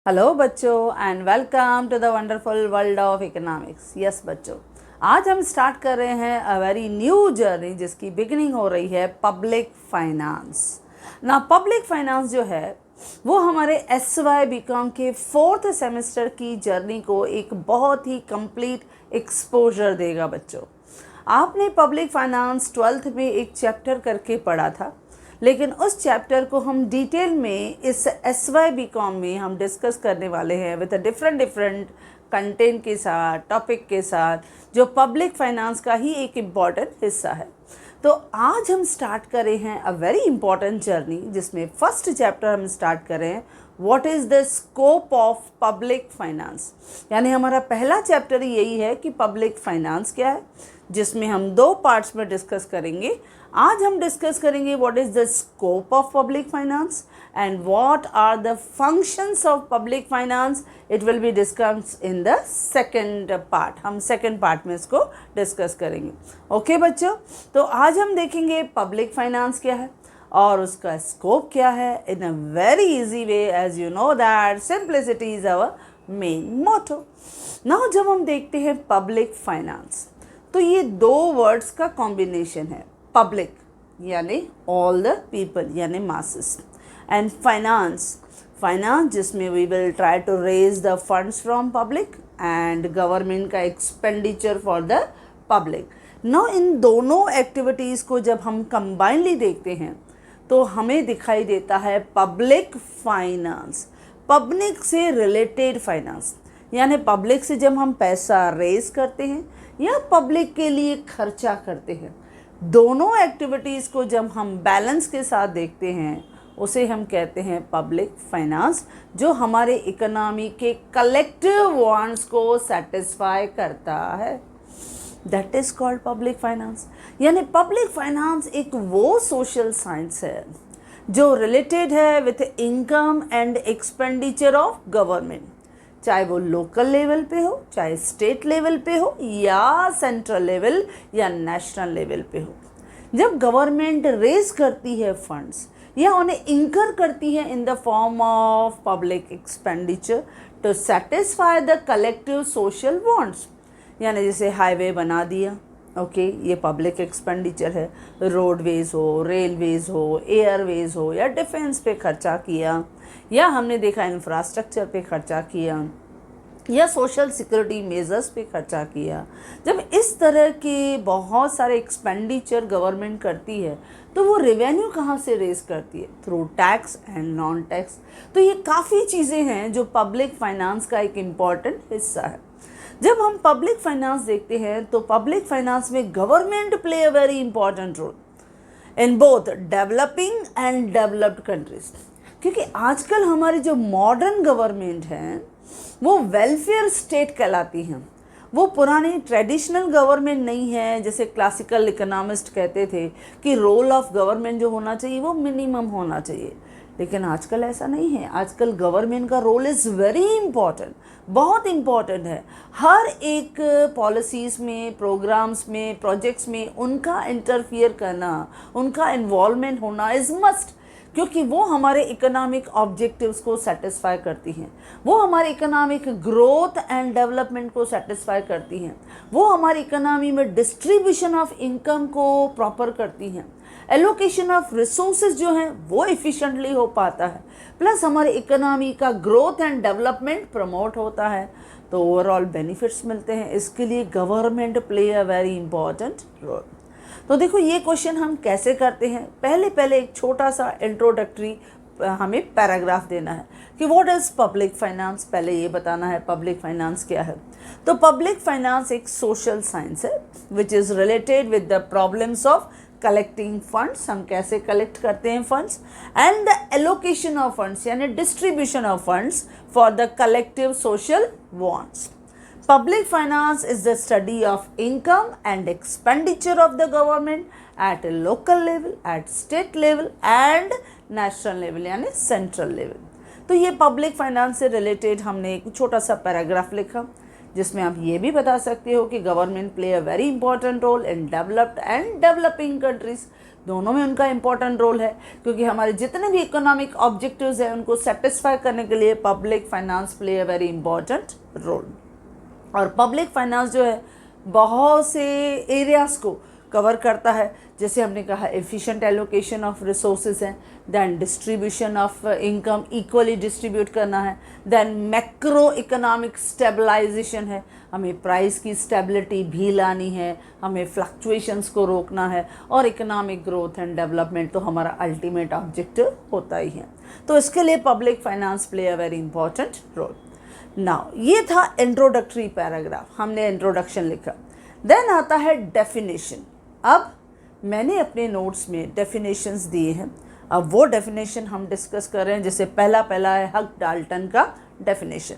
Hello बच्चों and welcome to the wonderful world of economics. Yes बच्चों, आज हम स्टार्ट कर रहे हैं अ वेरी न्यू जर्नी जिसकी बिगिनिंग हो रही है पब्लिक फाइनेंस। ना पब्लिक फाइनेंस जो है वो हमारे SY BCom के 4th सेमेस्टर की जर्नी को एक बहुत ही कंप्लीट एक्सपोजर देगा। बच्चों, आपने पब्लिक फाइनेंस 12th में एक चैप्टर करके पढ़ा था, लेकिन उस चैप्टर को हम डिटेल में इस SY BCom में हम डिस्कस करने वाले हैं विद डिफरेंट कंटेंट के साथ, टॉपिक के साथ, जो पब्लिक फाइनेंस का ही एक इम्पॉर्टेंट हिस्सा है। तो आज हम स्टार्ट करे हैं अ वेरी इम्पॉर्टेंट जर्नी, जिसमें फर्स्ट चैप्टर हम स्टार्ट करें what is the scope of public finance. यानी हमारा पहला चैप्टर यही है कि पब्लिक फाइनेंस क्या है, जिसमें हम 2 पार्ट्स में डिस्कस करेंगे। आज हम डिस्कस करेंगे what is the scope of public finance and what are the functions of public finance. It will be discuss in the second part. हम सेकेंड पार्ट में इसको डिस्कस करेंगे। ओके बच्चों, तो आज हम देखेंगे पब्लिक फाइनेंस क्या है और उसका स्कोप क्या है in a very easy way. As you know that simplicity is our main motto. Now जब हम देखते हैं पब्लिक फाइनेंस, तो ये 2 वर्ड्स का कॉम्बिनेशन है। पब्लिक यानी ऑल द पीपल यानी मासेस, एंड फाइनेंस जिसमें we will try to raise the funds from public and government का expenditure for the public. No, इन दोनों एक्टिविटीज़ को जब हम कंबाइनली देखते हैं तो हमें दिखाई देता है पब्लिक फाइनेंस, पब्लिक से रिलेटेड फाइनेंस। यानी पब्लिक से जब हम पैसा रेज करते हैं या पब्लिक के लिए खर्चा करते हैं, दोनों एक्टिविटीज़ को जब हम बैलेंस के साथ देखते हैं उसे हम कहते हैं पब्लिक फाइनेंस, जो हमारे इकोनॉमी के कलेक्टिव वांट्स को सेटिस्फाई करता है। That is called public finance. यानी पब्लिक फाइनेंस एक वो सोशल साइंस है जो रिलेटेड है with income and expenditure of government, चाहे वो लोकल लेवल पे हो, चाहे स्टेट लेवल पे हो, या सेंट्रल लेवल या नेशनल लेवल पे हो। जब गवर्नमेंट रेज करती है फंड्स या उन्हें इंकर करती है in the form of public expenditure to satisfy the collective social wants. यानी जैसे हाईवे बना दिया, ओके, ये पब्लिक एक्सपेंडिचर है। रोडवेज हो, रेलवेज हो, एयरवेज हो, या डिफेंस पे खर्चा किया, या हमने देखा इंफ्रास्ट्रक्चर पे खर्चा किया, या सोशल सिक्योरिटी मेजर्स पे खर्चा किया। जब इस तरह के बहुत सारे एक्सपेंडिचर गवर्नमेंट करती है तो वो रेवेन्यू कहाँ से रेज करती है? Through tax and non tax. तो ये काफ़ी चीज़ें हैं जो पब्लिक फाइनेंस का एक इम्पॉर्टेंट हिस्सा है। जब हम पब्लिक फाइनेंस देखते हैं तो पब्लिक फाइनेंस में government play a very important role in both developing and developed countries. क्योंकि आजकल हमारी जो मॉडर्न गवर्नमेंट है वो वेलफेयर स्टेट कहलाती हैं। वो पुरानी ट्रेडिशनल गवर्नमेंट नहीं है। जैसे क्लासिकल इकोनॉमिस्ट कहते थे कि रोल ऑफ गवर्नमेंट जो होना चाहिए वो मिनिमम होना चाहिए, लेकिन आजकल ऐसा नहीं है। आजकल गवर्नमेंट का रोल इज़ वेरी इम्पॉर्टेंट, बहुत इम्पॉर्टेंट है। हर एक पॉलिसीज़ में, प्रोग्राम्स में, प्रोजेक्ट्स में उनका इंटरफियर करना, उनका इन्वॉल्वमेंट होना इज़ मस्ट, क्योंकि वो हमारे इकोनॉमिक ऑब्जेक्टिव्स को सेटिस्फाई करती हैं, वो हमारे इकोनॉमिक ग्रोथ एंड डेवलपमेंट को सेटिस्फाई करती हैं, वो हमारी इकोनॉमी में डिस्ट्रीब्यूशन ऑफ इनकम को प्रॉपर करती हैं, एलोकेशन ऑफ रिसोर्सेज जो हैं वो एफिशिएंटली हो पाता है, प्लस हमारे इकोनॉमी का ग्रोथ एंड डेवलपमेंट प्रमोट होता है, तो ओवरऑल बेनिफिट्स मिलते हैं। इसके लिए government play a very important role. तो देखो, ये क्वेश्चन हम कैसे करते हैं। पहले एक छोटा सा इंट्रोडक्टरी हमें पैराग्राफ देना है कि व्हाट इज़ पब्लिक फाइनेंस। पहले ये बताना है पब्लिक फाइनेंस क्या है। तो पब्लिक फाइनेंस एक सोशल साइंस है which is related with the problems of collecting funds, हम कैसे कलेक्ट करते हैं funds, and the allocation of funds यानी distribution of funds for the collective social wants. Public finance is the study of income and expenditure of the government at a local level, at state level and national level यानी central level। तो ये public finance से related हमने एक छोटा सा paragraph लिखा, जिसमें आप ये भी बता सकते हो कि government play a very important role in developed and developing countries. दोनों में उनका इम्पोर्टेंट रोल है, क्योंकि हमारे जितने भी इकोनॉमिक ऑब्जेक्टिव्स हैं उनको सेटिस्फाई करने के लिए public finance play a very important role. और पब्लिक फाइनेंस जो है बहुत से एरियाज़ को कवर करता है, जैसे हमने कहा एफिशिएंट एलोकेशन ऑफ रिसोर्सेज है, then distribution of income equally distribute करना है, देन मैक्रो इकोनॉमिक स्टेबलाइजेशन है, हमें प्राइस की स्टेबिलिटी भी लानी है, हमें फ्लक्चुएशंस को रोकना है, और इकोनॉमिक ग्रोथ एंड डेवलपमेंट तो हमारा अल्टीमेट ऑब्जेक्टिव होता ही है। तो इसके लिए public finance play a very important role. Now ये था इंट्रोडक्टरी पैराग्राफ, हमने इंट्रोडक्शन लिखा। देन आता है डेफिनेशन। अब मैंने अपने नोट्स में डेफिनेशंस दिए हैं, अब वो डेफिनेशन हम डिस्कस कर रहे हैं। जैसे पहला है हक डाल्टन का डेफिनेशन।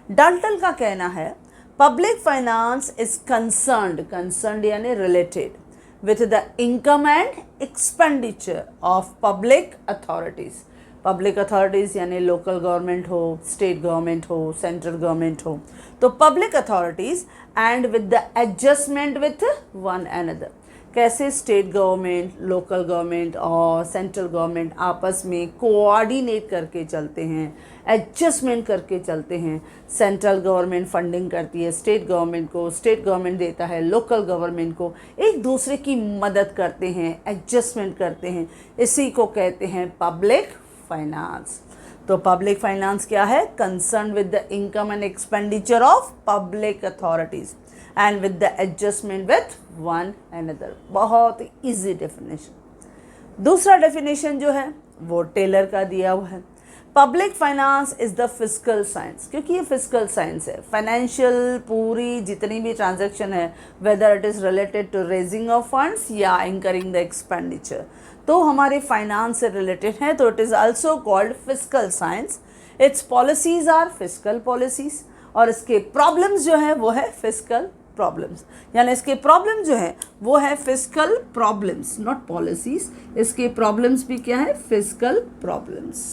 डाल्टन का कहना है पब्लिक फाइनेंस इज कंसर्न्ड यानी related with the income and expenditure of public authorities. Public authorities यानी लोकल गवर्नमेंट हो, स्टेट गवर्नमेंट हो, सेंट्रल गवर्नमेंट हो, तो public authorities and with the adjustment with one another. कैसे स्टेट गवर्नमेंट, लोकल गवर्नमेंट और central government आपस में coordinate करके चलते हैं, एडजस्टमेंट करके चलते हैं। सेंट्रल गवर्नमेंट फंडिंग करती है स्टेट गवर्नमेंट को, स्टेट गवर्नमेंट देता है लोकल गवर्नमेंट को, एक दूसरे की मदद करते हैं, एडजस्टमेंट करते हैं, इसी को कहते हैं पब्लिक फाइनेंस। तो पब्लिक फाइनेंस क्या है? Concern with the income and expenditure of public authorities and with the adjustment with one another. बहुत इजी डेफिनेशन। दूसरा डेफिनेशन जो है वो टेलर का दिया हुआ है। Public finance is the fiscal science, क्योंकि ये फिस्कल साइंस है। फाइनेंशियल पूरी जितनी भी ट्रांजैक्शन है, whether it is related to raising of funds या इंकरिंग द एक्सपेंडिचर, तो हमारे फाइनेंस से रिलेटेड है, तो it is also called fiscal science. Its policies are fiscal policies, और इसके प्रॉब्लम्स जो है वो है फिस्कल प्रॉब्लम्स, यानी इसके प्रॉब्लम जो है वो है फिस्कल प्रॉब्लम्स, नॉट पॉलिसीज। इसके प्रॉब्लम्स भी क्या है? Fiscal problems.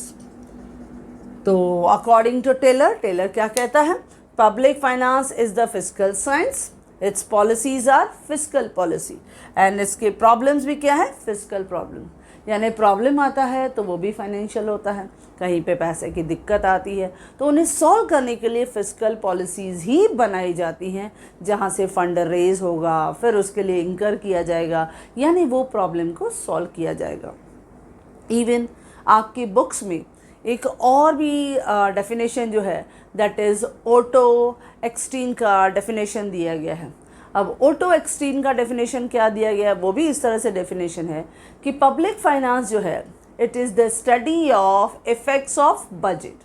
तो अकॉर्डिंग टू टेलर क्या कहता है? Public finance is the fiscal science, its policies are fiscal policy, and इसके प्रॉब्लम्स भी क्या है? Fiscal problem. यानी प्रॉब्लम आता है तो वो भी फाइनेंशियल होता है, कहीं पे पैसे की दिक्कत आती है तो उन्हें सॉल्व करने के लिए फिस्कल पॉलिसीज़ ही बनाई जाती हैं, जहाँ से फंड रेज होगा, फिर उसके लिए इंकर किया जाएगा, यानी वो प्रॉब्लम को सॉल्व किया जाएगा। इवन आपकी बुक्स में एक और भी डेफिनेशन जो है दैट इज़ ओटो एक्सटीन का डेफिनेशन दिया गया है। अब ओटो एक्सटीन का डेफिनेशन क्या दिया गया है? वो भी इस तरह से डेफिनेशन है कि पब्लिक फाइनेंस जो है it is the study of effects of budget.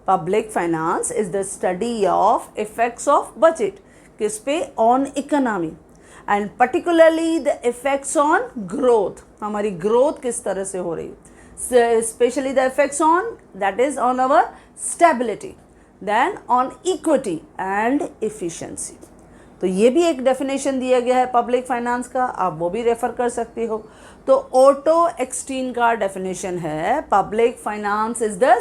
Public finance is the study of effects of budget, किस पे? On economy, and particularly the effects on growth. हमारी ग्रोथ किस तरह से हो रही है, especially the effects on, that is on our stability, then on equity and efficiency। तो ये भी एक डेफिनेशन दिया गया है पब्लिक फाइनेंस का, आप वो भी रेफर कर सकते हो। तो ओटो एक्सटीन का डेफिनेशन है public finance is the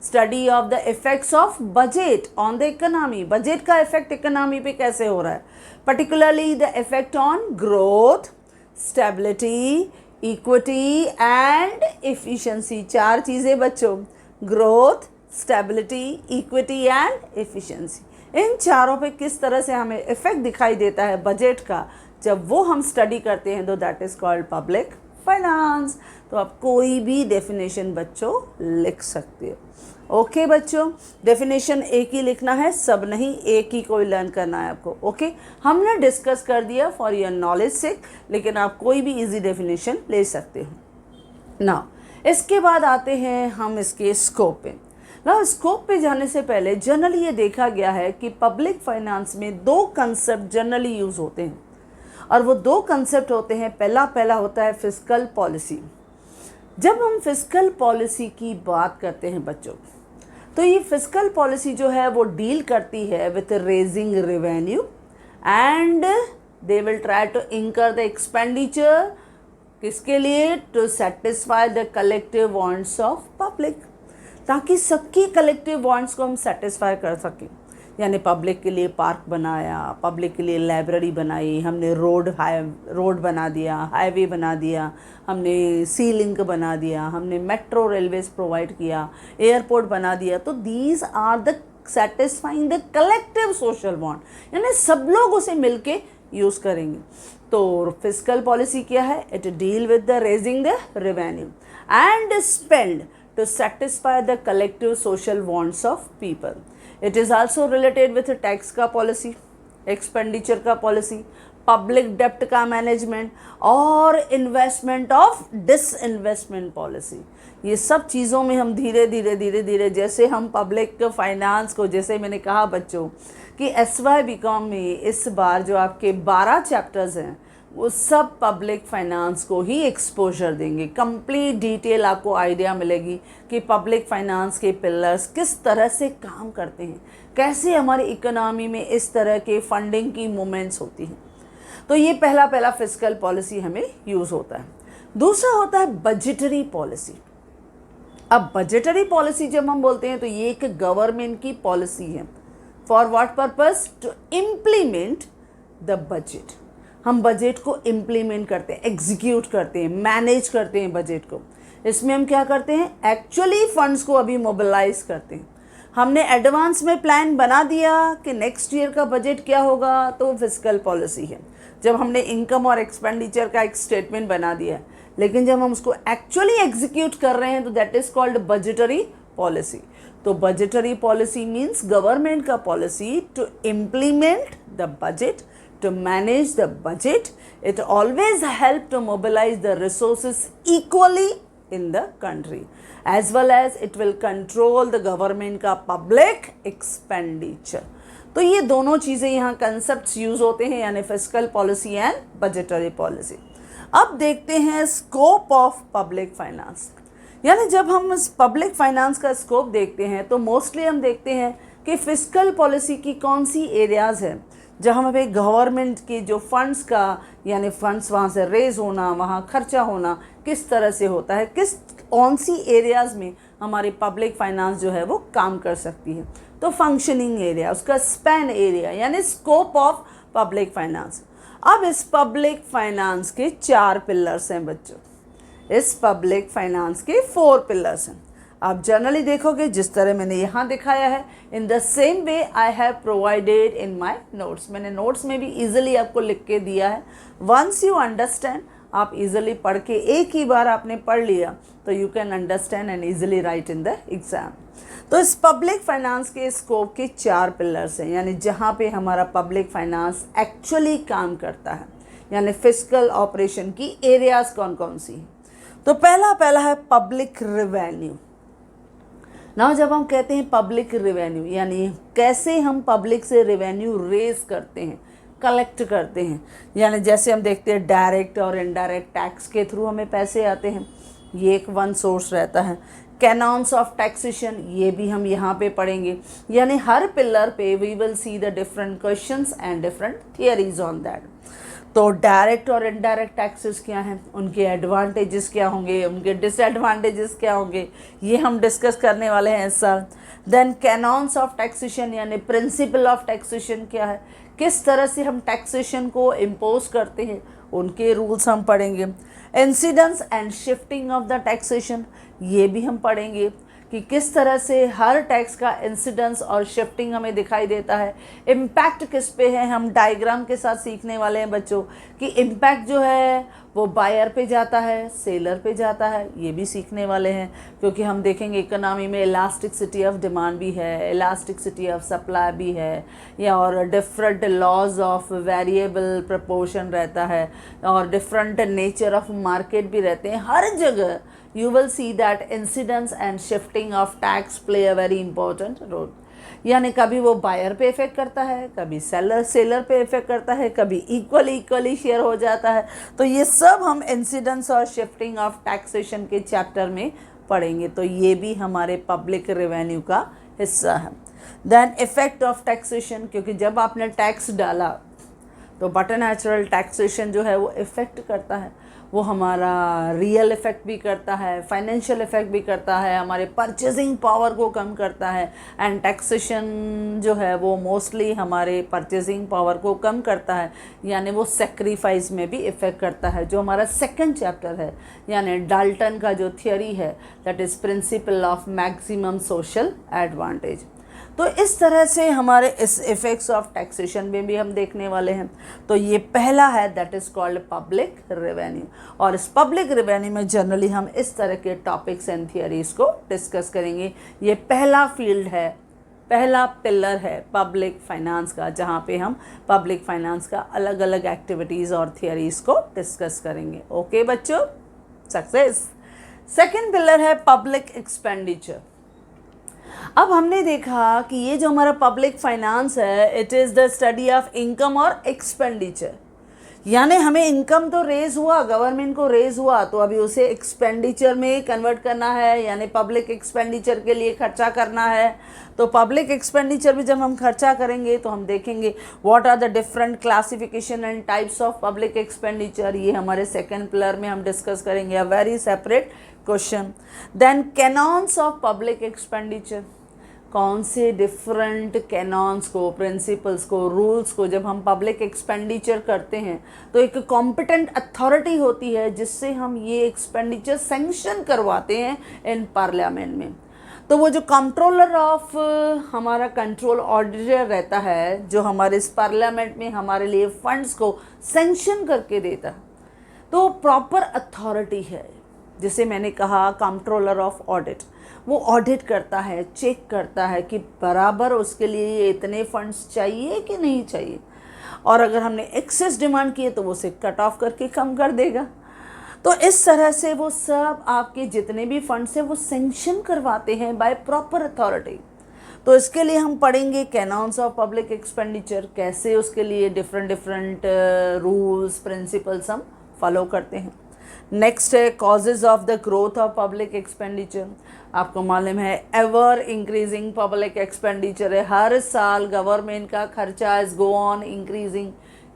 study of the effects of budget on the economy. Budget का इफेक्ट इकोनॉमी पे कैसे हो रहा है, particularly the effect on growth, stability, equity and efficiency. चार चीज़ें बच्चों, growth, stability, equity and efficiency. इन चारों पे किस तरह से हमें इफेक्ट दिखाई देता है बजट का, जब वो हम स्टडी करते हैं तो that is called public finance. तो आप कोई भी डेफिनेशन बच्चों लिख सकते हो। ओके बच्चों, डेफिनेशन एक ही लिखना है, सब नहीं, एक ही कोई लर्न करना है आपको। ओके, हमने डिस्कस कर दिया फॉर योर नॉलेज से, लेकिन आप कोई भी इजी डेफिनेशन ले सकते हो। नाउ इसके बाद आते हैं हम इसके स्कोप पे। नाउ स्कोप पे जाने से पहले जनरली ये देखा गया है कि पब्लिक फाइनेंस में दो कंसेप्ट जनरली यूज़ होते हैं, और वो दो कंसेप्ट होते हैं। पहला होता है फिस्कल पॉलिसी। जब हम फिस्कल पॉलिसी की बात करते हैं बच्चों, तो ये फिस्कल पॉलिसी जो है वो डील करती है with raising revenue and they will try to incur the expenditure, किसके लिए? To satisfy the collective wants of public, ताकि सबकी कलेक्टिव वांट्स को हम सेटिस्फाई कर सकें। यानी पब्लिक के लिए पार्क बनाया, पब्लिक के लिए लाइब्रेरी बनाई, हमने रोड बना दिया, हाईवे बना दिया, हमने सी लिंक बना दिया, हमने मेट्रो रेलवेज प्रोवाइड किया, एयरपोर्ट बना दिया। तो these are the satisfying the collective social want, यानी सब लोग उसे मिलके यूज़ करेंगे। तो फिस्कल पॉलिसी क्या है? It deal with the raising the revenue and spend to satisfy the collective social wants of people. It is also related with tax का policy, expenditure का policy, public debt का management और investment of disinvestment policy। ये सब चीज़ों में हम धीरे धीरे जैसे हम पब्लिक फाइनेंस को, जैसे मैंने कहा बच्चों कि SY BCom में इस बार जो आपके 12 चैप्टर्स हैं वो सब पब्लिक फाइनेंस को ही एक्सपोजर देंगे। कंप्लीट डिटेल आपको आइडिया मिलेगी कि पब्लिक फाइनेंस के पिलर्स किस तरह से काम करते हैं, कैसे हमारी इकोनॉमी में इस तरह के फंडिंग की मूवमेंट्स होती हैं। तो ये पहला फिस्कल पॉलिसी हमें यूज़ होता है। दूसरा होता है बजटरी पॉलिसी। अब बजटरी पॉलिसी जब हम बोलते हैं तो ये एक गवर्नमेंट की पॉलिसी है। For what purpose? To implement the budget. हम बजट को इम्प्लीमेंट करते हैं, एग्जीक्यूट करते हैं, मैनेज करते हैं बजट को। इसमें हम क्या करते हैं? एक्चुअली फंड्स को अभी मोबिलाइज करते हैं। हमने एडवांस में प्लान बना दिया कि नेक्स्ट ईयर का बजट क्या होगा, तो फिस्कल पॉलिसी है। जब हमने इनकम और एक्सपेंडिचर का एक स्टेटमेंट बना दिया, लेकिन जब हम उसको एक्चुअली एग्जीक्यूट कर रहे हैं तो that is called budgetary policy. तो बजटरी पॉलिसी मीन्स गवर्नमेंट का policy to implement the budget, to manage the budget. It always help to mobilize the resources equally in the country, as well as it will control the government का public expenditure. तो ये दोनों चीज़ें यहाँ concepts use होते हैं, यानी fiscal policy and budgetary policy। अब देखते हैं scope of public finance। यानी जब हम इस public finance का scope देखते हैं तो mostly हम देखते हैं कि fiscal policy की कौन सी areas है जहाँ पे गवर्नमेंट के जो फंड्स का, यानी फंड्स वहाँ से रेज होना, वहाँ खर्चा होना किस तरह से होता है, कौन सी एरियाज़ में हमारी पब्लिक फाइनेंस जो है वो काम कर सकती है। तो फंक्शनिंग एरिया, उसका स्पैन एरिया, यानी स्कोप ऑफ पब्लिक फाइनेंस। अब इस पब्लिक फाइनेंस के 4 पिलर्स हैं बच्चों, इस पब्लिक फाइनेंस के 4 पिलर्स हैं। आप जनरली देखोगे जिस तरह मैंने यहाँ दिखाया है, in the same way I have provided in my notes. मैंने नोट्स में भी ईजिली आपको लिख के दिया है। वंस यू अंडरस्टैंड, आप इजीली पढ़ के, एक ही बार आपने पढ़ लिया तो you can understand and easily right in the exam. तो इस पब्लिक फाइनेंस के स्कोप के 4 पिलर्स हैं, यानी जहाँ पे हमारा पब्लिक फाइनेंस एक्चुअली काम करता है, यानी फिस्कल ऑपरेशन की एरियाज़ कौन कौन सी हैं। तो पहला है पब्लिक रेवेन्यू। ना जब हम कहते हैं पब्लिक रेवेन्यू, यानी कैसे हम पब्लिक से रेवेन्यू रेज करते हैं, कलेक्ट करते हैं। यानी जैसे हम देखते हैं डायरेक्ट और इनडायरेक्ट टैक्स के थ्रू हमें पैसे आते हैं, ये एक वन सोर्स रहता है। कैनॉन्स ऑफ टैक्सेशन, ये भी हम यहाँ पे पढ़ेंगे। यानी हर पिलर पे we will see the different questions and different theories on that. तो डायरेक्ट और इनडायरेक्ट टैक्सेस क्या हैं, उनके एडवांटेजेस क्या होंगे, उनके डिसएडवांटेजेस क्या होंगे, ये हम डिस्कस करने वाले हैं इस साल। देन कैनॉन्स ऑफ टैक्सेशन, यानी प्रिंसिपल ऑफ टैक्सेशन क्या है, किस तरह से हम टैक्सेशन को इम्पोज करते हैं, उनके रूल्स हम पढ़ेंगे। Incidence and shifting of the taxation, ये भी हम पढ़ेंगे कि किस तरह से हर टैक्स का इंसिडेंस और शिफ्टिंग हमें दिखाई देता है। इम्पैक्ट किस पे है, हम डायग्राम के साथ सीखने वाले हैं बच्चों कि इम्पैक्ट जो है वो बायर पे जाता है, सेलर पे जाता है, ये भी सीखने वाले हैं। क्योंकि हम देखेंगे इकोनॉमी में इलास्टिसिटी ऑफ डिमांड भी है, इलास्टिसिटी ऑफ सप्लाई भी है, या और different laws of variable proportion रहता है, और डिफरेंट नेचर ऑफ मार्केट भी रहते हैं। हर जगह you will see that incidence and shifting of tax play a very important role। यानी कभी वो बायर पे इफेक्ट करता है, कभी सेलर पे इफेक्ट करता है, कभी इक्वली शेयर हो जाता है। तो ये सब हम इंसिडेंस और शिफ्टिंग ऑफ टैक्सेशन के चैप्टर में पढ़ेंगे। तो ये भी हमारे पब्लिक रेवेन्यू का हिस्सा है। देन इफेक्ट ऑफ टैक्सेशन, क्योंकि जब आपने टैक्स डाला तो बट नेचुरल टैक्सेशन जो है वो इफ़ेक्ट करता है। वो हमारा रियल इफ़ेक्ट भी करता है, फाइनेंशियल इफ़ेक्ट भी करता है, हमारे परचेजिंग पावर को कम करता है। एंड टैक्सेशन जो है वो मोस्टली हमारे परचेजिंग पावर को कम करता है, यानी वो सेक्रीफाइस में भी इफ़ेक्ट करता है। जो हमारा सेकंड चैप्टर है, यानी डाल्टन का जो थियोरी है, that is principle of maximum social advantage. तो इस तरह से हमारे इस इफ़ेक्ट्स ऑफ टैक्सेशन में भी हम देखने वाले हैं। तो ये पहला है, that is called public revenue. और इस पब्लिक रेवेन्यू में जनरली हम इस तरह के टॉपिक्स एंड थियरीज़ को डिस्कस करेंगे। ये पहला फील्ड है, पहला पिलर है पब्लिक फाइनेंस का, जहाँ पे हम पब्लिक फाइनेंस का अलग अलग एक्टिविटीज़ और थियरीज़ को डिस्कस करेंगे। ओके बच्चों, सक्सेस। सेकेंड पिलर है पब्लिक एक्सपेंडिचर। अब हमने देखा कि ये जो हमारा पब्लिक फाइनेंस है, it is the study of income और एक्सपेंडिचर। यानी हमें इनकम तो रेज हुआ, गवर्नमेंट को रेज हुआ, तो अभी उसे एक्सपेंडिचर में कन्वर्ट करना है, यानी पब्लिक एक्सपेंडिचर के लिए खर्चा करना है। तो पब्लिक एक्सपेंडिचर भी जब हम खर्चा करेंगे तो हम देखेंगे what are the different classification and types of public expenditure. ये हमारे सेकेंड पिलर में हम डिस्कस करेंगे, a very separate question. Then canons of public expenditure, कौन से डिफरेंट कैनॉन्स को, प्रिंसिपल्स को, रूल्स को जब हम पब्लिक एक्सपेंडिचर करते हैं तो एक कॉम्पिटेंट अथॉरिटी होती है जिससे हम ये एक्सपेंडिचर सैंक्शन करवाते हैं इन पार्लियामेंट में। तो वो जो कंट्रोलर ऑफ हमारा कंट्रोल ऑडिटर रहता है, जो हमारे इस पार्लियामेंट में हमारे लिए फंड्स को सैंक्शन करके देता है, तो प्रॉपर अथॉरिटी है। जिसे मैंने कहा कंट्रोलर ऑफ ऑडिट, वो ऑडिट करता है, चेक करता है कि बराबर उसके लिए इतने फंड्स चाहिए कि नहीं चाहिए, और अगर हमने एक्सेस डिमांड किए तो वो उसे कट ऑफ करके कम कर देगा। तो इस तरह से वो सब आपके जितने भी फंड्स हैं वो सैंक्शन करवाते हैं बाय प्रॉपर अथॉरिटी। तो इसके लिए हम पढ़ेंगे कैनॉन्स ऑफ पब्लिक एक्सपेंडिचर, कैसे उसके लिए डिफरेंट रूल्स प्रिंसिपल्स हम फॉलो करते हैं। नेक्स्ट है causes of the growth of public expenditure. आपको मालूम है एवर इंक्रीजिंग पब्लिक एक्सपेंडिचर है, हर साल गवर्नमेंट का खर्चा इज गो ऑन इंक्रीजिंग।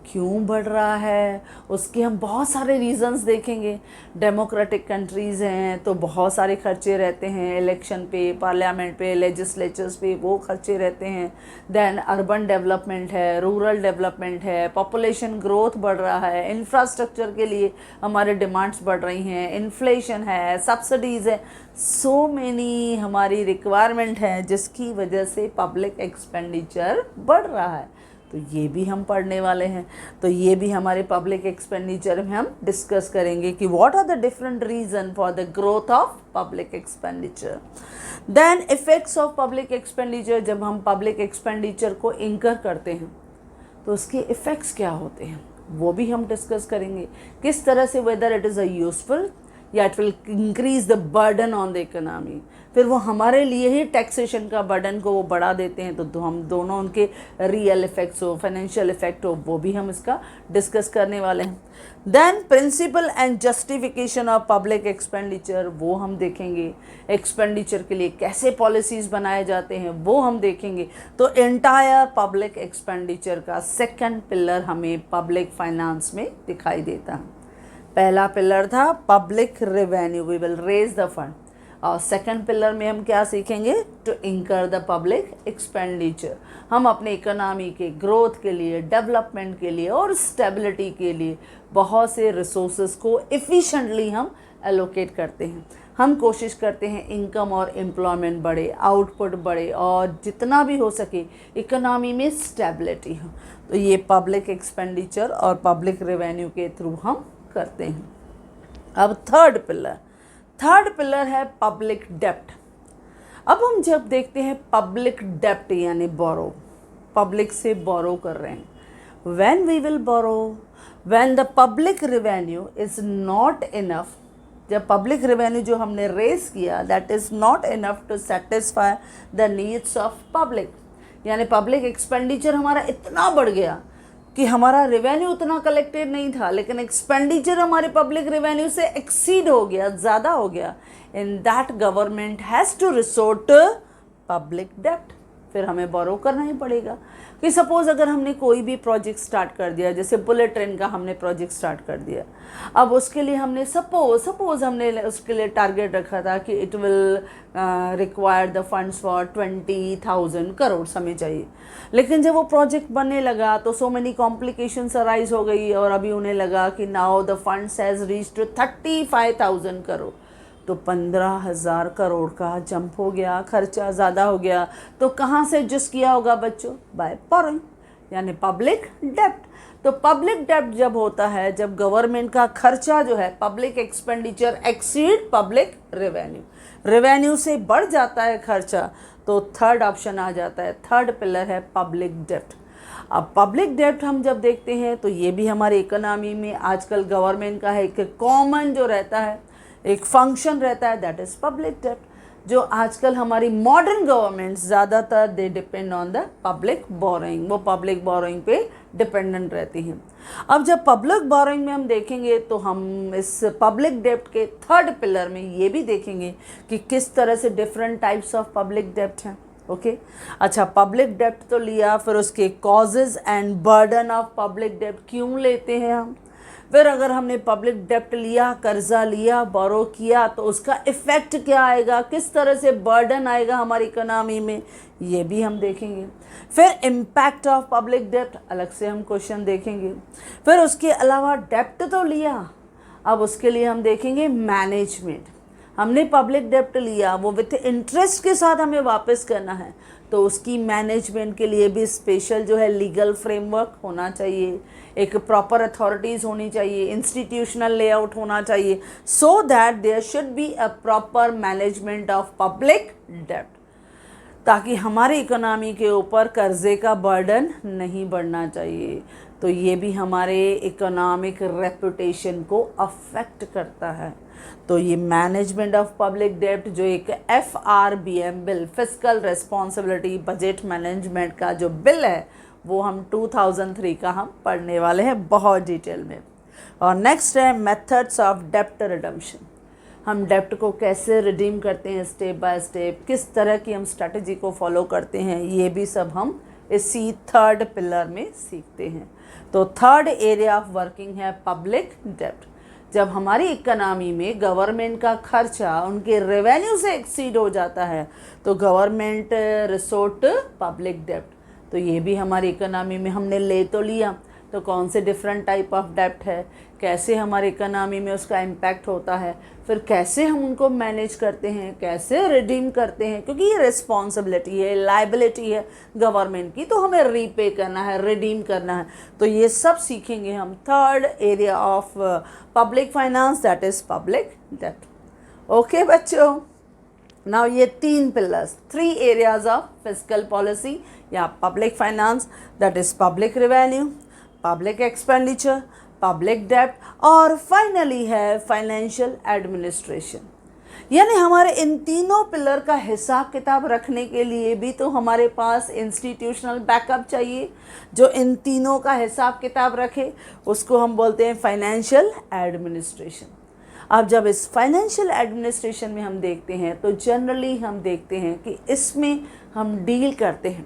क्यों बढ़ रहा है उसके हम बहुत सारे रीजंस देखेंगे। डेमोक्रेटिक कंट्रीज़ हैं तो बहुत सारे खर्चे रहते हैं, इलेक्शन पे, पार्लियामेंट पे, लेजिस्लेचर्स पे वो खर्चे रहते हैं। देन अर्बन डेवलपमेंट है, रूरल डेवलपमेंट है, पॉपुलेशन ग्रोथ बढ़ रहा है, इंफ्रास्ट्रक्चर के लिए हमारे डिमांड्स बढ़ रही हैं, इन्फ्लेशन है, सब्सिडीज़ है, सो मैनी हमारी रिक्वायरमेंट है जिसकी वजह से पब्लिक एक्सपेंडिचर बढ़ रहा है। तो ये भी हम पढ़ने वाले हैं। तो ये भी हमारे पब्लिक एक्सपेंडिचर में हम डिस्कस करेंगे कि what are the different reason for the growth of public expenditure. Then effects of public expenditure, जब हम पब्लिक एक्सपेंडिचर को इंकर करते हैं तो उसके इफ़ेक्ट्स क्या होते हैं वो भी हम डिस्कस करेंगे। किस तरह से, whether it is a useful या it will increase the burden on the economy. फिर वो हमारे लिए ही टैक्सेशन का बर्डन को वो बढ़ा देते हैं, तो हम दोनों उनके रियल इफेक्ट्स हो, फाइनेंशियल इफेक्ट हो, वो भी हम इसका डिस्कस करने वाले हैं। Then principle and justification of public expenditure, वो हम देखेंगे। एक्सपेंडिचर के लिए कैसे पॉलिसीज़ बनाए जाते हैं वो हम देखेंगे। तो एंटायर पब्लिक एक्सपेंडिचर का सेकेंड पिलर हमें पब्लिक फाइनेंस में दिखाई देता है। पहला पिलर था public revenue, we will raise the fund. और सेकंड पिलर में हम क्या सीखेंगे, to incur the public expenditure. हम अपने इकोनॉमी के ग्रोथ के लिए, डेवलपमेंट के लिए और स्टेबिलिटी के लिए बहुत से रिसोर्सेज को एफिशिएंटली हम एलोकेट करते हैं। हम कोशिश करते हैं इनकम और एम्प्लॉयमेंट बढ़े, आउटपुट बढ़े और जितना भी हो सके इकोनॉमी में स्टेबिलिटी हो। तो ये पब्लिक एक्सपेंडिचर और पब्लिक रेवेन्यू के थ्रू हम करते हैं। अब थर्ड पिलर है पब्लिक डेप्ट। अब हम जब देखते हैं पब्लिक डेप्ट यानी बोरो, पब्लिक से बोरो कर रहे हैं, when we will borrow, when the public revenue is not enough. जब पब्लिक रेवेन्यू जो हमने रेज किया that is not enough to satisfy the needs of public, यानी पब्लिक एक्सपेंडिचर हमारा इतना बढ़ गया कि हमारा रेवेन्यू उतना कलेक्टेड नहीं था, लेकिन एक्सपेंडिचर हमारे पब्लिक रेवेन्यू से एक्सीड हो गया, ज़्यादा हो गया। In that government has to resort to public डेप्ट। फिर हमें बोरो करना ही पड़ेगा। कि सपोज़ अगर हमने कोई भी प्रोजेक्ट स्टार्ट कर दिया, जैसे बुलेट ट्रेन का हमने प्रोजेक्ट स्टार्ट कर दिया, अब उसके लिए हमने सपोज़ हमने उसके लिए टारगेट रखा था कि it will require the funds for 20,000 crore हमें चाहिए। लेकिन जब वो प्रोजेक्ट बनने लगा तो सो मेनी कॉम्प्लिकेशंस अराइज हो गई और अभी उन्हें लगा कि now the funds has reached 35,000 crore. तो 15,000 करोड़ का जंप हो गया, खर्चा ज़्यादा हो गया। तो कहाँ से एडजस्ट किया होगा बच्चों? बाय बोरोइंग, यानी पब्लिक डेप्ट। तो पब्लिक डेप्ट जब होता है, जब गवर्नमेंट का खर्चा जो है, public expenditure exceed public revenue, revenue से बढ़ जाता है खर्चा, तो थर्ड ऑप्शन आ जाता है, थर्ड पिलर है पब्लिक डेप्ट। अब पब्लिक डेप्ट हम जब देखते हैं तो ये भी हमारे इकोनॉमी में आजकल गवर्नमेंट का है एक कॉमन जो रहता है, एक फंक्शन रहता है, दैट इज़ पब्लिक डेप्ट। जो आजकल हमारी मॉडर्न गवर्नमेंट्स ज़्यादातर they depend on the public borrowing, वो पब्लिक बोरोइंग पे डिपेंडेंट रहती हैं। अब जब पब्लिक बोरोइंग में हम देखेंगे तो हम इस पब्लिक डेप्ट के थर्ड पिलर में ये भी देखेंगे कि किस तरह से डिफरेंट टाइप्स ऑफ पब्लिक डेप्ट हैं। ओके अच्छा, पब्लिक डेप्ट तो लिया, फिर उसके causes and burden of public डेप्ट, क्यों लेते हैं हम, फिर अगर हमने पब्लिक डेप्ट लिया, कर्जा लिया, बोरो किया, तो उसका इफ़ेक्ट क्या आएगा, किस तरह से बर्डन आएगा हमारी इकोनॉमी में, ये भी हम देखेंगे। फिर इम्पैक्ट ऑफ पब्लिक डेप्ट अलग से हम क्वेश्चन देखेंगे। फिर उसके अलावा डेप्ट तो लिया, अब उसके लिए हम देखेंगे मैनेजमेंट। हमने पब्लिक डेप्ट लिया, वो विथ इंटरेस्ट के साथ हमें वापस करना है, तो उसकी मैनेजमेंट के लिए भी स्पेशल जो है लीगल फ्रेमवर्क होना चाहिए, एक प्रॉपर अथॉरिटीज़ होनी चाहिए, इंस्टीट्यूशनल लेआउट होना चाहिए, so that there should be a proper management of public डेप्ट, ताकि हमारे इकोनॉमी के ऊपर कर्जे का बर्डन नहीं बढ़ना चाहिए। तो ये भी हमारे इकोनॉमिक रेपुटेशन को अफेक्ट करता है। तो ये मैनेजमेंट ऑफ पब्लिक डेप्ट जो एक FRBM bill, fiscal responsibility budget management का जो बिल है, वो हम 2003 का हम पढ़ने वाले हैं बहुत डिटेल में। और नेक्स्ट है मेथड्स ऑफ डेप्ट रिडम्पशन। हम डेप्ट को कैसे रिडीम करते हैं स्टेप बाय स्टेप, किस तरह की हम स्ट्रैटेजी को फॉलो करते हैं, ये भी सब हम इसी थर्ड पिलर में सीखते हैं। तो थर्ड एरिया ऑफ वर्किंग है पब्लिक डेप्ट। जब हमारी इकोनॉमी में गवर्नमेंट का खर्चा उनके रेवेन्यू से एक्सीड हो जाता है, तो गवर्नमेंट रिसोर्ट पब्लिक डेप्ट। तो ये भी हमारी इकोनॉमी में हमने ले तो लिया, तो कौन से डिफरेंट टाइप ऑफ डेप्ट है, कैसे हमारी इकोनॉमी में उसका इम्पैक्ट होता है, फिर कैसे हम उनको मैनेज करते हैं, कैसे रिडीम करते हैं, क्योंकि ये रिस्पॉन्सिबिलिटी है, लाइबिलिटी है गवर्नमेंट की, तो हमें रीपे करना है, रिडीम करना है। तो ये सब सीखेंगे हम third area of public finance, that is public डेप्ट। ओके बच्चों, नाउ ये तीन pillars, three areas of fiscal policy या public finance, that is public revenue, public expenditure, public डेप्ट और फाइनली है फाइनेंशियल एडमिनिस्ट्रेशन। यानी हमारे इन तीनों पिलर का हिसाब किताब रखने के लिए भी तो हमारे पास इंस्टीट्यूशनल बैकअप चाहिए, जो इन तीनों का हिसाब किताब रखे, उसको हम बोलते हैं फाइनेंशियल एडमिनिस्ट्रेशन। अब जब इस फाइनेंशियल एडमिनिस्ट्रेशन में हम देखते हैं तो जनरली हम देखते हैं कि इसमें हम डील करते हैं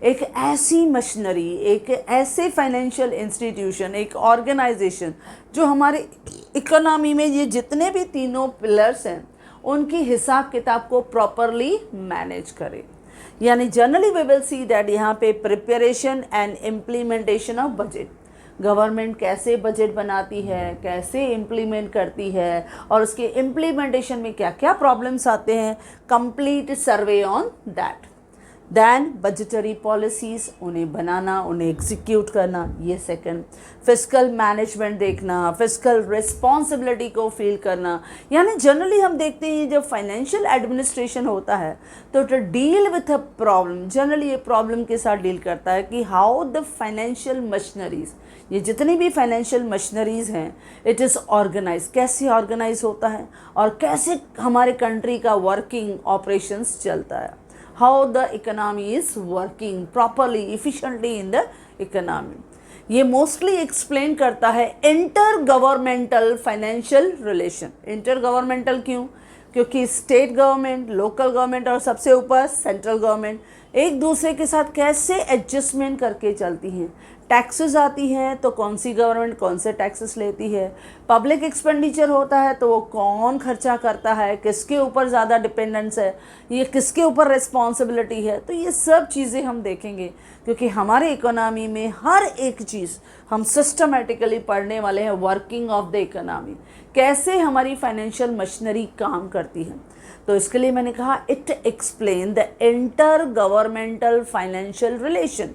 एक ऐसी मशीनरी, एक ऐसे फाइनेंशियल इंस्टीट्यूशन, एक ऑर्गेनाइजेशन जो हमारे इकोनॉमी में ये जितने भी तीनों पिलर्स हैं उनकी हिसाब किताब को प्रॉपरली मैनेज करे। यानी generally we will see that यहाँ पे preparation and implementation of budget, government कैसे बजट बनाती है, कैसे इम्प्लीमेंट करती है और उसके इम्प्लीमेंटेशन में क्या क्या प्रॉब्लम्स आते हैं, complete survey on that. Then budgetary policies उन्हें बनाना, उन्हें एग्जीक्यूट करना, ये सेकंड। फिस्कल मैनेजमेंट देखना, फिस्कल रिस्पॉन्सिबिलिटी को फील करना। यानी जनरली हम देखते हैं जब फाइनेंशियल एडमिनिस्ट्रेशन होता है तो to deal with a problem, generally ये प्रॉब्लम के साथ डील करता है कि हाउ द फाइनेंशियल मशीनरीज, ये जितनी भी फाइनेंशियल मशीनरीज़ हैं, इट इज़ ऑर्गेनाइज, कैसे ऑर्गेनाइज होता है और कैसे हमारे कंट्री का वर्किंग ऑपरेशंस चलता है, how the economy is working properly, efficiently in the economy। ये मोस्टली एक्सप्लेन करता है inter governmental financial relation. Inter governmental क्यों? क्योंकि स्टेट गवर्नमेंट, लोकल गवर्नमेंट और सबसे ऊपर सेंट्रल गवर्नमेंट एक दूसरे के साथ कैसे एडजस्टमेंट करके चलती हैं। टैक्सेस आती हैं तो कौन सी गवर्नमेंट कौन से टैक्सेस लेती है, पब्लिक एक्सपेंडिचर होता है तो वो कौन खर्चा करता है, किसके ऊपर ज़्यादा डिपेंडेंस है, ये किसके ऊपर रिस्पॉन्सिबिलिटी है। तो ये सब चीज़ें हम देखेंगे, क्योंकि हमारे इकोनॉमी में हर एक चीज़ हम सिस्टमेटिकली पढ़ने वाले हैं। वर्किंग ऑफ द इकोनॉमी, कैसे हमारी फाइनेंशियल मशीनरी काम करती है। तो इसके लिए मैंने कहा it explain the inter governmental financial relation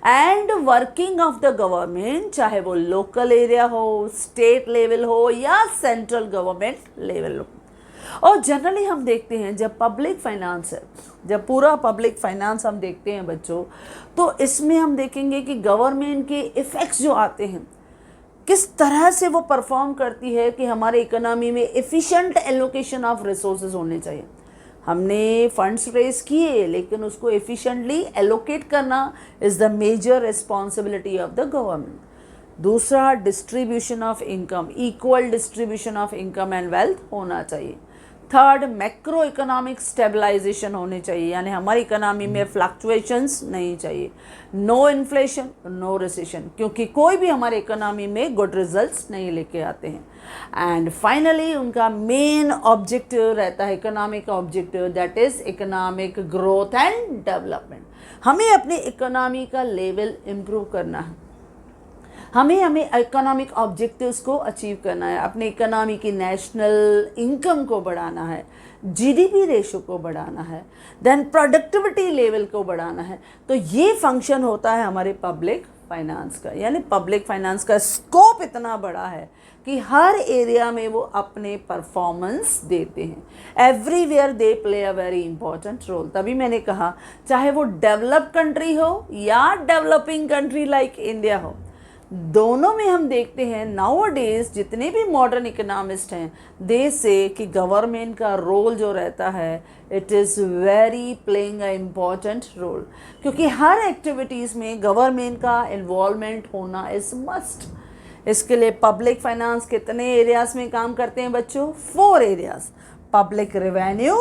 and working of the government, चाहे वो लोकल एरिया हो, स्टेट लेवल हो या सेंट्रल गवर्नमेंट लेवल हो। और जनरली हम देखते हैं जब पब्लिक फाइनेंस है, जब पूरा पब्लिक फाइनेंस हम देखते हैं बच्चों, तो इसमें हम देखेंगे कि गवर्नमेंट के इफ़ेक्ट्स जो आते हैं किस तरह से वो परफॉर्म करती है कि हमारे इकोनॉमी में एफिशिएंट एलोकेशन ऑफ रिसोर्सेज होने चाहिए। हमने फंड्स रेज किए लेकिन उसको एफिशिएंटली एलोकेट करना is the major responsibility of the government. दूसरा, distribution of income, equal distribution of income and wealth होना चाहिए। थर्ड, मैक्रो इकोनॉमिक स्टेबलाइजेशन होनी चाहिए, यानी हमारी इकोनॉमी में फ्लक्चुएशंस नहीं चाहिए। नो इन्फ्लेशन, नो रिसेशन, क्योंकि कोई भी हमारे इकोनॉमी में गुड रिजल्ट्स नहीं लेके आते हैं। एंड फाइनली उनका मेन ऑब्जेक्टिव रहता है, economic objective, that is economic growth and development. हमें अपने इकोनॉमी का लेवल इम्प्रूव करना है, हमें इकोनॉमिक ऑब्जेक्टिव्स को अचीव करना है, अपने इकोनॉमी की नेशनल इनकम को बढ़ाना है, जीडीपी रेशो को बढ़ाना है, देन प्रोडक्टिविटी लेवल को बढ़ाना है। तो ये फंक्शन होता है हमारे पब्लिक फाइनेंस का, यानी पब्लिक फाइनेंस का स्कोप इतना बड़ा है कि हर एरिया में वो अपने परफॉर्मेंस देते हैं। Everywhere they play a very important role. तभी मैंने कहा चाहे वो डेवलप्ड कंट्री हो या डेवलपिंग कंट्री लाइक इंडिया हो, दोनों में हम देखते हैं नाउ डेज जितने भी मॉडर्न इकोनॉमिस्ट हैं दे से कि गवर्नमेंट का रोल जो रहता है it is very playing a important role, क्योंकि हर एक्टिविटीज़ में गवर्नमेंट का इन्वॉल्वमेंट होना इज़ मस्ट। इसके लिए पब्लिक फाइनेंस कितने एरियाज़ में काम करते हैं बच्चों? 4 areas, public revenue,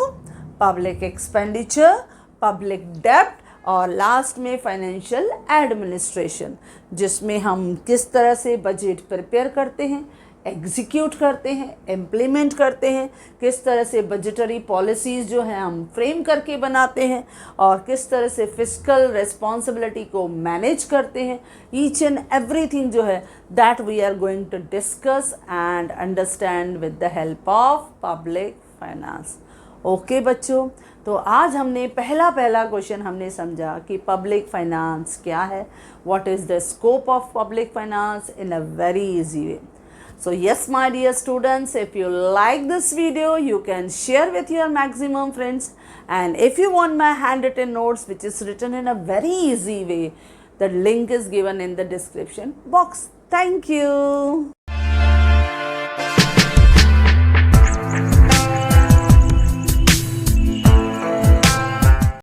public expenditure, public डेब्ट और लास्ट में फाइनेंशियल एडमिनिस्ट्रेशन, जिसमें हम किस तरह से बजट प्रिपेयर करते हैं, एग्जीक्यूट करते हैं, इम्प्लीमेंट करते हैं, किस तरह से बजटरी पॉलिसीज़ जो हैं हम फ्रेम करके बनाते हैं और किस तरह से फिस्कल रिस्पॉन्सिबिलिटी को मैनेज करते हैं। ईच एंड एवरीथिंग जो है that we are going to discuss and understand with the help of public finance. Okay बच्चों, तो आज हमने पहला क्वेश्चन हमने समझा कि पब्लिक फाइनेंस क्या है, what is the scope of public finance in a very easy way. So yes, my dear students, if you like this video, you can share with your maximum friends. And if you want my handwritten notes, which is written in a very easy way, the link is given in the description box. Thank you.